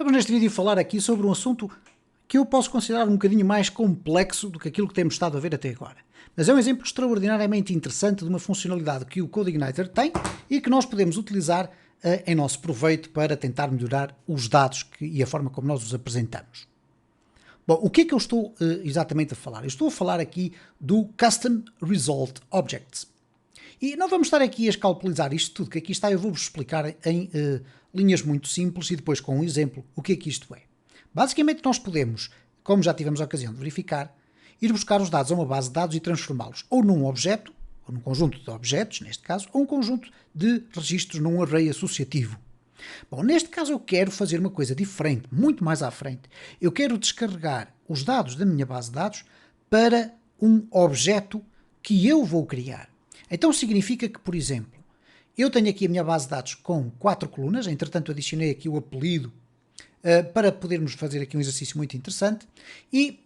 Vamos neste vídeo falar aqui sobre um assunto que eu posso considerar um bocadinho mais complexo do que aquilo que temos estado a ver até agora. Mas é um exemplo extraordinariamente interessante de uma funcionalidade que o CodeIgniter tem e que nós podemos utilizar em nosso proveito para tentar melhorar os dados e a forma como nós os apresentamos. Bom, o que é que eu estou exatamente a falar? Eu estou a falar aqui do Custom Result Objects. E não vamos estar aqui a escalpelizar isto tudo que aqui está, eu vou-vos explicar em linhas muito simples e depois com um exemplo o que é que isto é. Basicamente nós podemos, como já tivemos a ocasião de verificar, ir buscar os dados a uma base de dados e transformá-los ou num objeto, ou num conjunto de objetos, neste caso, ou um conjunto de registros num array associativo. Bom, neste caso eu quero fazer uma coisa diferente, muito mais à frente. Eu quero descarregar os dados da minha base de dados para um objeto que eu vou criar. Então significa que, por exemplo, eu tenho aqui a minha base de dados com 4 colunas, entretanto adicionei aqui o apelido para podermos fazer aqui um exercício muito interessante e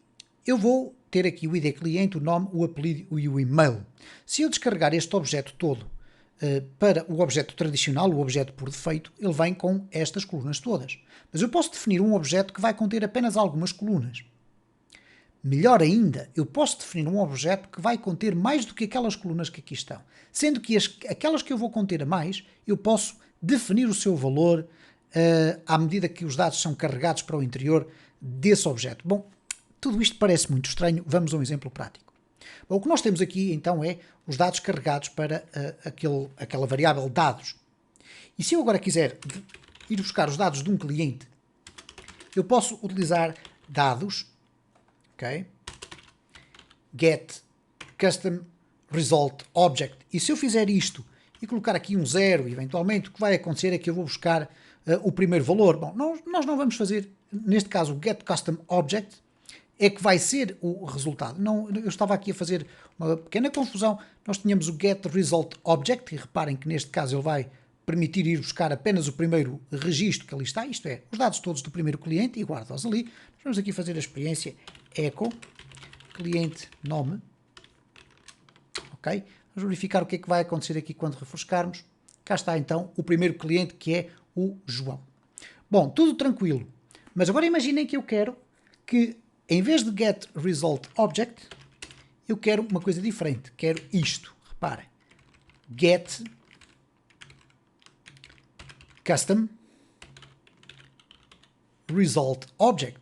eu vou ter aqui o ID cliente, o nome, o apelido e o e-mail. Se eu descarregar este objeto todo para o objeto tradicional, o objeto por defeito, ele vem com estas colunas todas. Mas eu posso definir um objeto que vai conter apenas algumas colunas. Melhor ainda, eu posso definir um objeto que vai conter mais do que aquelas colunas que aqui estão. Sendo que aquelas que eu vou conter a mais, eu posso definir o seu valor à medida que os dados são carregados para o interior desse objeto. Bom, tudo isto parece muito estranho, vamos a um exemplo prático. Bom, o que nós temos aqui então é os dados carregados para aquela variável dados. E se eu agora quiser ir buscar os dados de um cliente, eu posso utilizar dados, ok? Get Custom Result Object. E se eu fizer isto e colocar aqui um 0, eventualmente, o que vai acontecer é que eu vou buscar o primeiro valor. Bom, nós não vamos fazer, neste caso, o Get Custom Object, é que vai ser o resultado. Não, eu estava aqui a fazer uma pequena confusão. Nós tínhamos o Get Result Object, e reparem que neste caso ele vai permitir ir buscar apenas o primeiro registro que ali está, isto é, os dados todos do primeiro cliente, e guarda-os ali. Nós vamos aqui fazer a experiência echo cliente nome. Ok? Vamos verificar o que é que vai acontecer aqui quando refrescarmos. Cá está então o primeiro cliente, que é o João. Bom, tudo tranquilo. Mas agora imaginem que eu quero que, em vez de Get Result Object, eu quero uma coisa diferente. Quero isto. Reparem. Get Custom Result Object.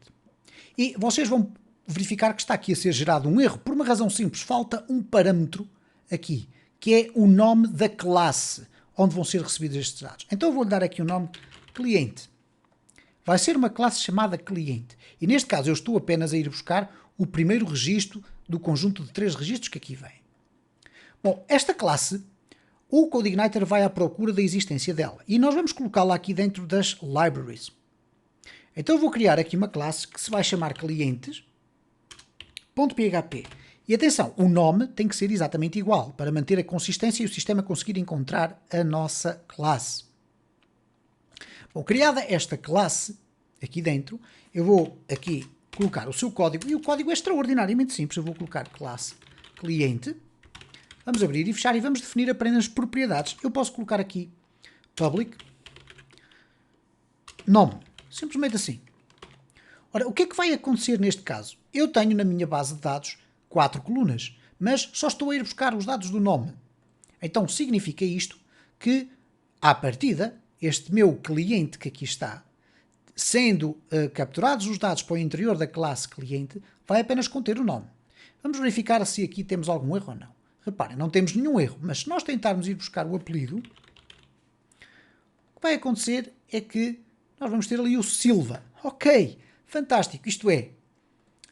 E vocês vão verificar que está aqui a ser gerado um erro, por uma razão simples. Falta um parâmetro aqui, que é o nome da classe onde vão ser recebidos estes dados. Então eu vou-lhe dar aqui o nome cliente. Vai ser uma classe chamada cliente. E neste caso eu estou apenas a ir buscar o primeiro registro do conjunto de 3 registros que aqui vem. Bom, esta classe, o CodeIgniter vai à procura da existência dela. E nós vamos colocá-la aqui dentro das libraries. Então eu vou criar aqui uma classe que se vai chamar clientes.php. E atenção, o nome tem que ser exatamente igual, para manter a consistência e o sistema conseguir encontrar a nossa classe. Bom, criada esta classe, aqui dentro, eu vou aqui colocar o seu código, e o código é extraordinariamente simples. Eu vou colocar classe cliente, vamos abrir e fechar, e vamos definir apenas propriedades. Eu posso colocar aqui public nome, simplesmente assim. Ora, o que é que vai acontecer neste caso? Eu tenho na minha base de dados 4 colunas, mas só estou a ir buscar os dados do nome. Então significa isto que, à partida, este meu cliente que aqui está, sendo capturados os dados para o interior da classe cliente, vai apenas conter o nome. Vamos verificar se aqui temos algum erro ou não. Reparem, não temos nenhum erro, mas se nós tentarmos ir buscar o apelido, o que vai acontecer é que nós vamos ter ali o Silva. Ok, fantástico, isto é,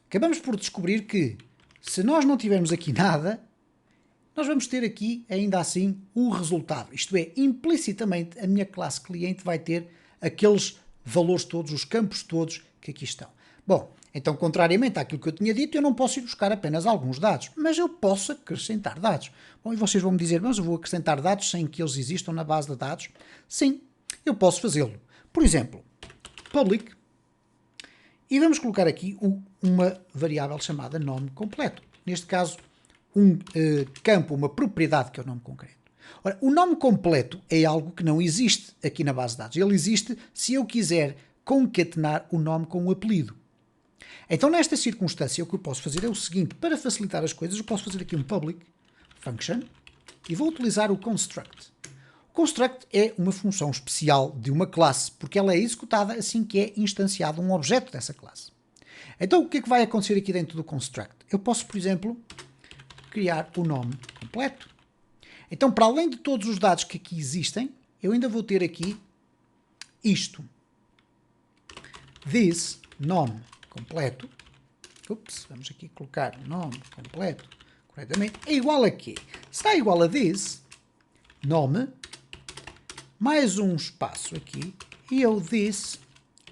acabamos por descobrir que se nós não tivermos aqui nada, nós vamos ter aqui ainda assim o resultado. Isto é, implicitamente a minha classe cliente vai ter aqueles valores todos, os campos todos que aqui estão. Bom, então contrariamente àquilo que eu tinha dito, eu não posso ir buscar apenas alguns dados, mas eu posso acrescentar dados. Bom, e vocês vão me dizer, mas eu vou acrescentar dados sem que eles existam na base de dados? Sim, eu posso fazê-lo. Por exemplo, public, e vamos colocar aqui uma variável chamada nome completo. Neste caso, um campo, uma propriedade que é o nome concreto. Ora, o nome completo é algo que não existe aqui na base de dados. Ele existe se eu quiser concatenar o nome com o apelido. Então, nesta circunstância, o que eu posso fazer é o seguinte: para facilitar as coisas, eu posso fazer aqui um public function e vou utilizar o construct. O construct é uma função especial de uma classe, porque ela é executada assim que é instanciado um objeto dessa classe. Então, o que é que vai acontecer aqui dentro do construct? Eu posso, por exemplo, criar o nome completo. Então, para além de todos os dados que aqui existem, eu ainda vou ter aqui isto. This nome completo. Ups, vamos aqui colocar nome completo corretamente. É igual a quê? Será igual a this nome mais um espaço aqui e eu this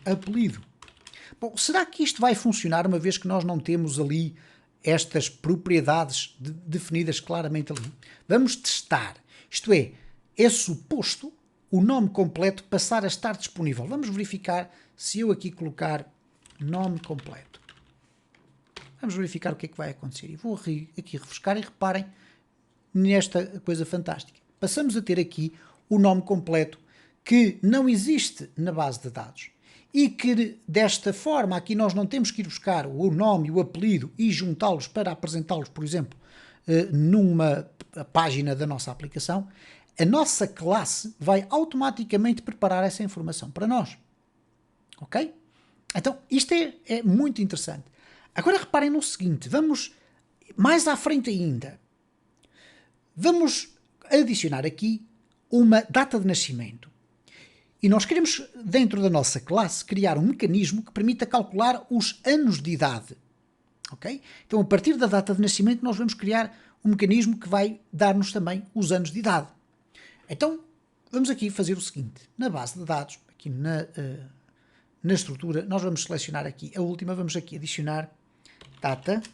apelido. Bom, será que isto vai funcionar uma vez que nós não temos ali estas propriedades definidas claramente ali? Vamos testar. Isto é suposto o nome completo passar a estar disponível. Vamos verificar se eu aqui colocar nome completo. Vamos verificar o que é que vai acontecer. E vou aqui refrescar e reparem nesta coisa fantástica. Passamos a ter aqui o nome completo que não existe na base de dados. E que desta forma aqui nós não temos que ir buscar o nome e o apelido e juntá-los para apresentá-los, por exemplo, numa página da nossa aplicação. A nossa classe vai automaticamente preparar essa informação para nós. Ok? Então, isto é muito interessante. Agora reparem no seguinte, vamos mais à frente ainda. Vamos adicionar aqui uma data de nascimento. E nós queremos, dentro da nossa classe, criar um mecanismo que permita calcular os anos de idade. Ok? Então, a partir da data de nascimento, nós vamos criar um mecanismo que vai dar-nos também os anos de idade. Então, vamos aqui fazer o seguinte. Na base de dados, aqui na estrutura, nós vamos selecionar aqui a última, vamos aqui adicionar data de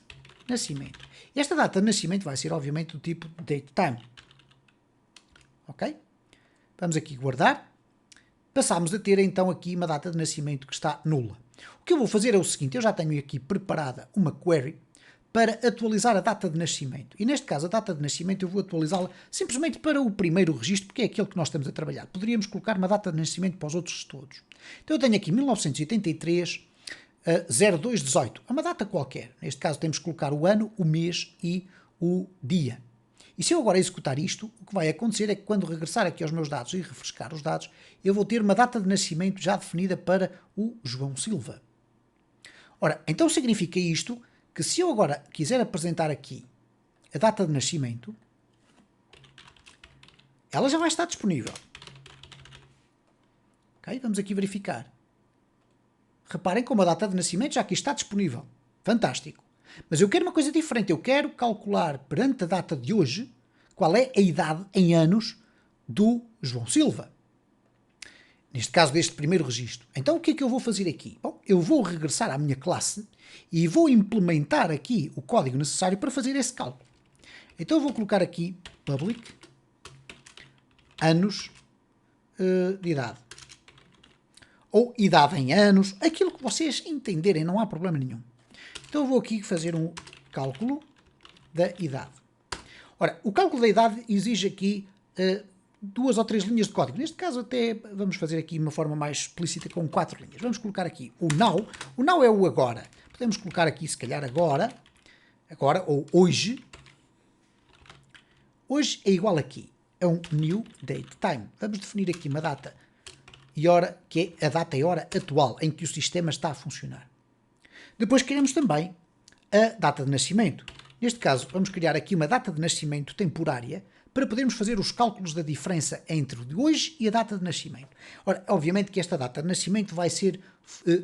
nascimento. Esta data de nascimento vai ser, obviamente, do tipo datetime. Ok? Vamos aqui guardar. Passamos a ter então aqui uma data de nascimento que está nula. O que eu vou fazer é o seguinte, eu já tenho aqui preparada uma query para atualizar a data de nascimento. E neste caso a data de nascimento eu vou atualizá-la simplesmente para o primeiro registro, porque é aquele que nós estamos a trabalhar. Poderíamos colocar uma data de nascimento para os outros todos. Então eu tenho aqui 1983, 0218. É uma data qualquer. Neste caso temos que colocar o ano, o mês e o dia. E se eu agora executar isto, o que vai acontecer é que quando regressar aqui aos meus dados e refrescar os dados, eu vou ter uma data de nascimento já definida para o João Silva. Ora, então significa isto que se eu agora quiser apresentar aqui a data de nascimento, ela já vai estar disponível. Ok? Vamos aqui verificar. Reparem como a data de nascimento já aqui está disponível. Fantástico. Mas eu quero uma coisa diferente. Eu quero calcular perante a data de hoje qual é a idade em anos do João Silva. Neste caso deste primeiro registro. Então o que é que eu vou fazer aqui? Bom, eu vou regressar à minha classe e vou implementar aqui o código necessário para fazer esse cálculo. Então eu vou colocar aqui public anos de idade. Ou idade em anos, aquilo que vocês entenderem, não há problema nenhum. Então eu vou aqui fazer um cálculo da idade. Ora, o cálculo da idade exige aqui 2 ou 3 linhas de código. Neste caso até vamos fazer aqui de uma forma mais explícita com 4 linhas. Vamos colocar aqui o now. O now é o agora. Podemos colocar aqui se calhar agora ou hoje. Hoje é igual aqui. É um new date time. Vamos definir aqui uma data e hora, que é a data e hora atual em que o sistema está a funcionar. Depois queremos também a data de nascimento. Neste caso, vamos criar aqui uma data de nascimento temporária para podermos fazer os cálculos da diferença entre o de hoje e a data de nascimento. Ora, obviamente que esta data de nascimento vai ser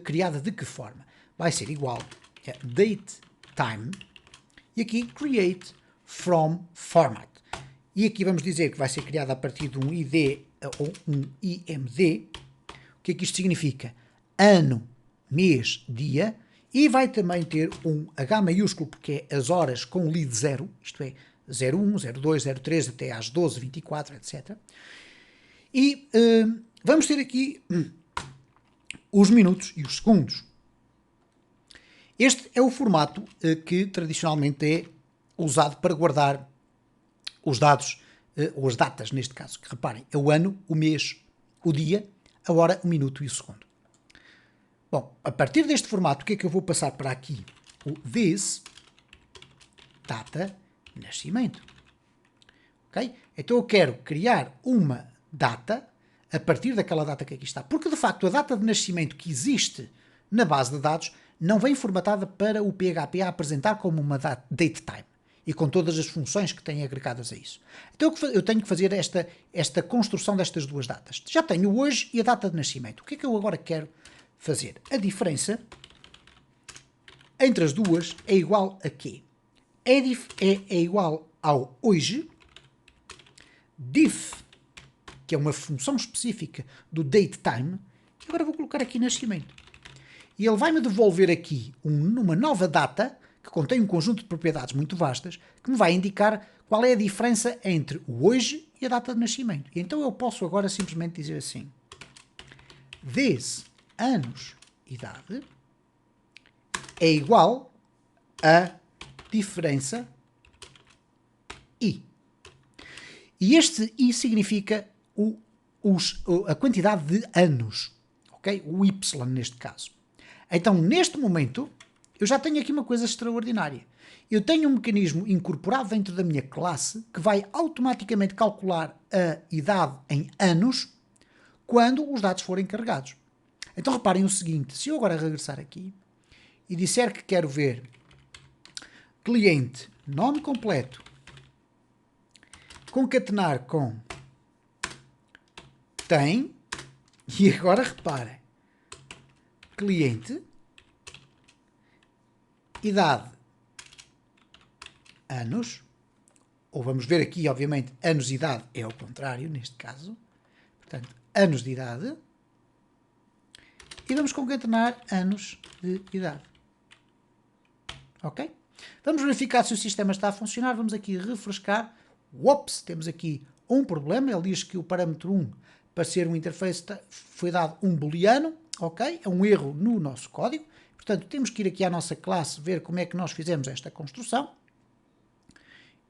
criada de que forma? Vai ser igual a date time e aqui create from format. E aqui vamos dizer que vai ser criada a partir de um ID ou um IMD. O que é que isto significa? Ano, mês, dia. E vai também ter um H maiúsculo, porque é as horas com lead 0, isto é, 01, 02, 03 até às 12, 24, etc. E vamos ter aqui os minutos e os segundos. Este é o formato que tradicionalmente é usado para guardar os dados, ou as datas neste caso, que reparem, é o ano, o mês, o dia, a hora, o minuto e o segundo. Bom, a partir deste formato, o que é que eu vou passar para aqui? O this data nascimento. Ok? Então eu quero criar uma data a partir daquela data que aqui está. Porque, de facto, a data de nascimento que existe na base de dados não vem formatada para o PHP a apresentar como uma datetime e com todas as funções que têm agregadas a isso. Então eu tenho que fazer esta construção destas duas datas. Já tenho o hoje e a data de nascimento. O que é que eu agora quero fazer? A diferença entre as duas é igual a quê? É igual ao hoje, diff, que é uma função específica do datetime, e agora vou colocar aqui nascimento. E ele vai-me devolver aqui uma nova data que contém um conjunto de propriedades muito vastas que me vai indicar qual é a diferença entre o hoje e a data de nascimento. E então eu posso agora simplesmente dizer assim: this anos idade é igual a diferença i. E este i significa a quantidade de anos, ok? O y neste caso. Então, neste momento, eu já tenho aqui uma coisa extraordinária. Eu tenho um mecanismo incorporado dentro da minha classe que vai automaticamente calcular a idade em anos quando os dados forem carregados. Então, reparem o seguinte, se eu agora regressar aqui e disser que quero ver cliente, nome completo, concatenar com tem, e agora reparem, cliente, idade, anos, ou vamos ver aqui, obviamente, anos de idade é ao contrário, neste caso, portanto, anos de idade, e vamos concatenar anos de idade. Ok? Vamos verificar se o sistema está a funcionar, vamos aqui refrescar, ups, temos aqui um problema, ele diz que o parâmetro 1, para ser um interface, foi dado um booleano, ok? É um erro no nosso código. Portanto, temos que ir aqui à nossa classe, ver como é que nós fizemos esta construção.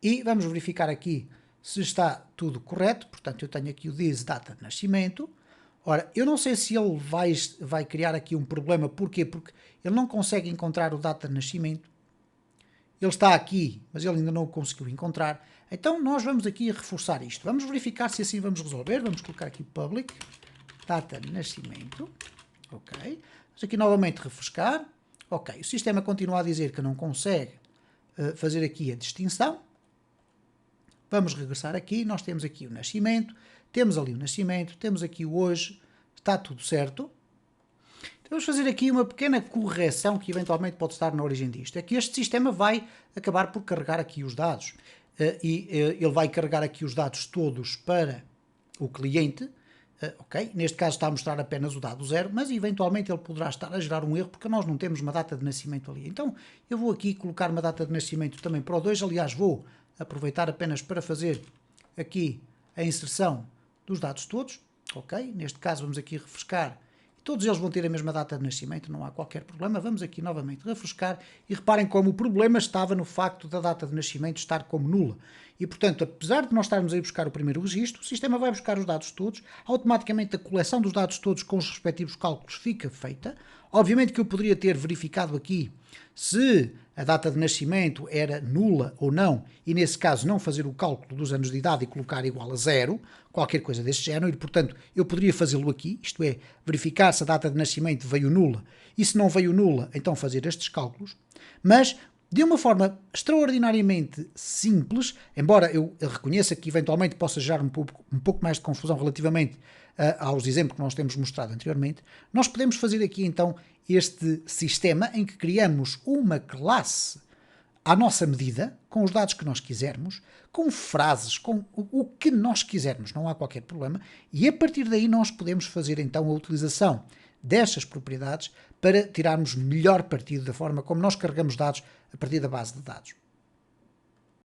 E vamos verificar aqui se está tudo correto. Portanto, eu tenho aqui o this data de nascimento. Ora, eu não sei se ele vai criar aqui um problema. Porquê? Porque ele não consegue encontrar o data de nascimento. Ele está aqui, mas ele ainda não o conseguiu encontrar. Então, nós vamos aqui reforçar isto. Vamos verificar se assim vamos resolver. Vamos colocar aqui public, data de nascimento. Ok. Vamos aqui novamente refrescar. Ok. O sistema continua a dizer que não consegue fazer aqui a distinção. Vamos regressar aqui. Nós temos aqui o nascimento. Temos ali o nascimento. Temos aqui o hoje. Está tudo certo. Então, vamos fazer aqui uma pequena correção que eventualmente pode estar na origem disto. É que este sistema vai acabar por carregar aqui os dados. Ele vai carregar aqui os dados todos para o cliente. Ok? Neste caso está a mostrar apenas o dado 0, mas eventualmente ele poderá estar a gerar um erro porque nós não temos uma data de nascimento ali. Então eu vou aqui colocar uma data de nascimento também para o 2. Aliás, vou aproveitar apenas para fazer aqui a inserção dos dados todos. Ok? Neste caso vamos aqui refrescar. Todos eles vão ter a mesma data de nascimento, não há qualquer problema. Vamos aqui novamente refrescar e reparem como o problema estava no facto da data de nascimento estar como nula. E, portanto, apesar de nós estarmos a ir buscar o primeiro registro, o sistema vai buscar os dados todos, automaticamente a coleção dos dados todos com os respectivos cálculos fica feita. Obviamente que eu poderia ter verificado aqui se a data de nascimento era nula ou não, e nesse caso não fazer o cálculo dos anos de idade e colocar igual a 0, qualquer coisa deste género, e portanto eu poderia fazê-lo aqui, isto é, verificar se a data de nascimento veio nula, e se não veio nula, então fazer estes cálculos, mas de uma forma extraordinariamente simples, embora eu reconheça que eventualmente possa gerar um pouco mais de confusão relativamente aos exemplos que nós temos mostrado anteriormente, nós podemos fazer aqui então este sistema em que criamos uma classe à nossa medida, com os dados que nós quisermos, com frases, com o que nós quisermos, não há qualquer problema, e a partir daí nós podemos fazer então a utilização destas propriedades para tirarmos melhor partido da forma como nós carregamos dados a partir da base de dados.